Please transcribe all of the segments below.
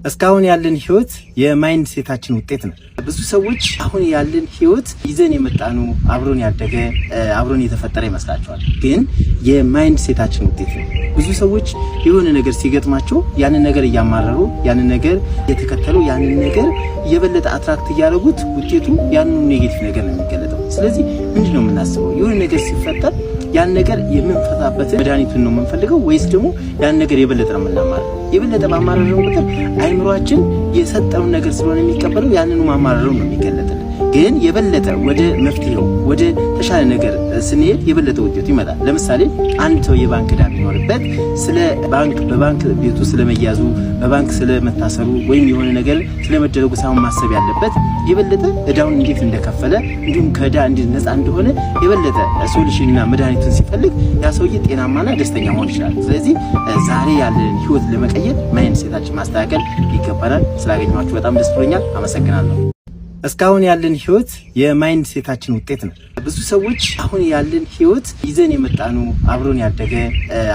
እስካሁን ያለን ህይወት የማይንድ ሴታችን ውጤት ነው። ብዙ ሰዎች አሁን ያለን ህይወት ይዘን የመጣኑ አብሮን ያደገ አብሮን የተፈጠረ ይመስላቸዋል፣ ግን የማይንድ ሴታችን ውጤት ነው። ብዙ ሰዎች የሆነ ነገር ሲገጥማቸው ያንን ነገር እያማረሩ ያንን ነገር እየተከተሉ ያንን ነገር የበለጠ አትራክት እያደረጉት ውጤቱ ያንን ኔጌቲቭ ነገር ነው የሚገለጠው። ስለዚህ ምንድነው የምናስበው? የሆነ ነገር ሲፈጠር ያን ነገር የምንፈታበት መድኃኒቱን ነው የምንፈልገው ወይስ ደግሞ ያን ነገር የበለጠ ነው የምናማረው? የበለጠ ማማረረው ቁጥር አይምሮአችን የሰጠውን ነገር ስለሆነ የሚቀበለው ያንኑ ማማረረው ነው የሚገለጥልን። ግን የበለጠ ወደ መፍትሄው ወደ ተሻለ ነገር ስንሄድ የበለጠ ውጤቱ ይመጣል። ለምሳሌ አንድ ሰው የባንክ ዕዳ ቢኖርበት ስለ ባንክ በባንክ ቤቱ ስለመያዙ በባንክ ስለመታሰሩ ወይም የሆነ ነገር ስለመደረጉ ሳይሆን ማሰብ ያለበት የበለጠ ዕዳውን እንዴት እንደከፈለ እንዲሁም ከዕዳ እንዴት ነፃ እንደሆነ የበለጠ ሶሉሽንና መድኃኒቱን ሲፈልግ ያ ሰውዬ ጤናማና ደስተኛ መሆን ይችላል። ስለዚህ ዛሬ ያለን ህይወት ለመቀየር ማይንድ ሴታችን ማስተካከል ይገባናል። ስላገኘኋችሁ በጣም ደስ ብሎኛል። አመሰግናለሁ። እስካሁን ያለን ህይወት የማይንድ ሴታችን ውጤት ነው። ብዙ ሰዎች አሁን ያለን ህይወት ይዘን የመጣኑ አብሮን ያደገ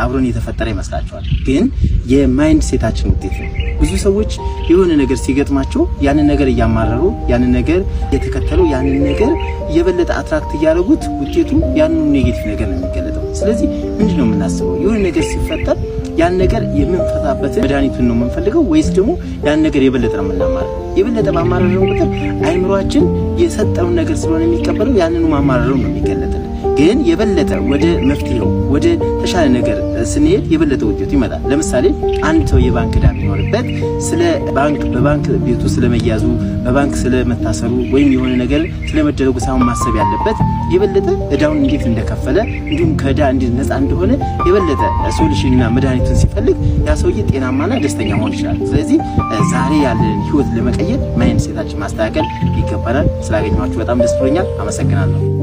አብሮን የተፈጠረ ይመስላቸዋል፣ ግን የማይንድ ሴታችን ውጤት ነው። ብዙ ሰዎች የሆነ ነገር ሲገጥማቸው ያንን ነገር እያማረሩ ያንን ነገር እየተከተሉ ያንን ነገር የበለጠ አትራክት እያደረጉት ውጤቱ ያንን ኔጌቲቭ ነገር ነው የሚገለጠው። ስለዚህ ምንድነው የምናስበው? የሆነ ነገር ሲፈጠር ያን ነገር የምንፈታበት መድኃኒቱን ነው የምንፈልገው ወይስ ደግሞ ያን ነገር የበለጠ ነው የምናማረው? የበለጠ ማማረረው ቁጥር አይምሮአችን የሰጠውን ነገር ስለሆነ የሚቀበለው ያንኑ ማማረረው ነው የሚገለጥልን። ግን የበለጠ ወደ መፍትሄው ወደ ተሻለ ነገር ስንሄድ የበለጠ ውጤቱ ይመጣል። ለምሳሌ አንድ ሰው የባንክ ዕዳ ቢኖርበት ስለ ባንክ በባንክ ቤቱ ስለመያዙ በባንክ ስለመታሰሩ ወይም የሆነ ነገር ስለመደረጉ ሳይሆን ማሰብ ያለበት የበለጠ ዕዳውን እንዴት እንደከፈለ እንዲሁም ከዕዳ እንዴት ነፃ እንደሆነ የበለጠ ሶሉሽንና መድኃኒቱን ሲፈልግ ያ ሰውዬ ጤናማና ደስተኛ መሆን ይችላል። ስለዚህ ዛሬ ያለን ህይወት ለመቀየር ማይንድ ሴታችን ማስተካከል ይገባናል። ስላገኘኋችሁ በጣም ደስ ብሎኛል። አመሰግናለሁ።